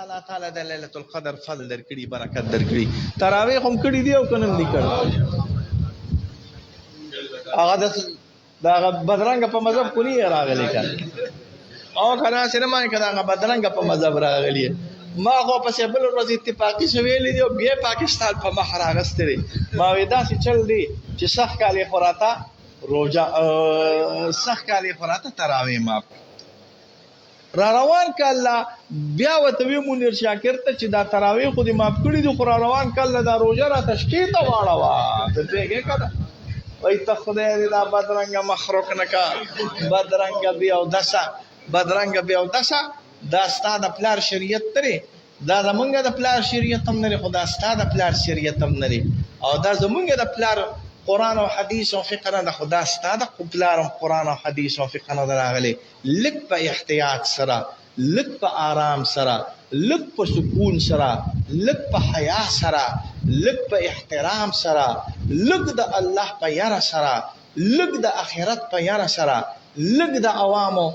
الله تعالی د ليله القدر فضل درکړي برکت درکړي تراویح هم کړي دی او کنه دي کړي هغه دا بدرنګ په مذهب کو نه راغلي کړه او کنه سینما کې دا بدرنګ په مذهب راغلي ما خو په بل ورځ اتفاقی شویلې دی او بیا پاکستان په مخ راغستري ما ودا چې چل دی چې صح کالي خوراته روزه صح کالي خوراته تراویح ما را روان کله بیا وته وی مونیر شاکر ته چې دا تراویح خو دې ماف کړی دي خو را روان کله دا روزه را تشکیل ته واړه ته دې کړه وای ته خدای دې دا بدرنګ مخروق نکا بدرنګ بیا او دسا دا ستاد پلار شریعت ترې دا زمونږ د پلار شریعت هم نه خدا ستاد پلار شریعت هم نه او دا زمونږ د پلار قرآن او حدیث او فقه نه خدا ستاد پلار قرآن او حدیث او فقه نه راغلي لک په احتیاط سره لک په آرام سره لک په سکون سره لک په حیا سره لک په احترام سره لک د الله په یاره سره لک د آخرت په یاره سره لک د عوامو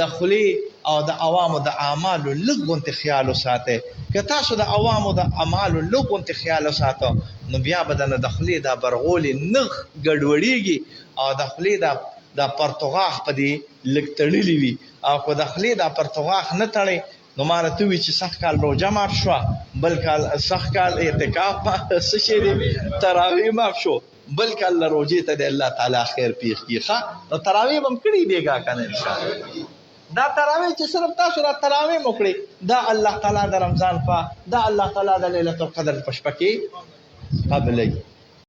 دخلی او د عوامو د اعمالو لغونت خیال وساته که تاسو د عوامو د اعمالو لغونت خیال وساته نو بیا بدن دخلی د برغول نغ ګډوډیږي او دخلی د پرتغاخ په دی لکتړلی وي او کو دخلی د پرتغاخ نه تړي نو مارته وی چې صح کال روزه ماف شو بل کال صح کال اعتکاف څه شي دی تراویح ماف شو بل کال روزه ته د الله تعالی خیر پیښ کیخه نو تراویح هم کړی دیګه کنه ان شاء الله دا تراویح چې صرف تاسو را تراویح موکړي دا الله تعالی د رمضان په دا الله تعالی د ليله القدر په شپه کې قبلې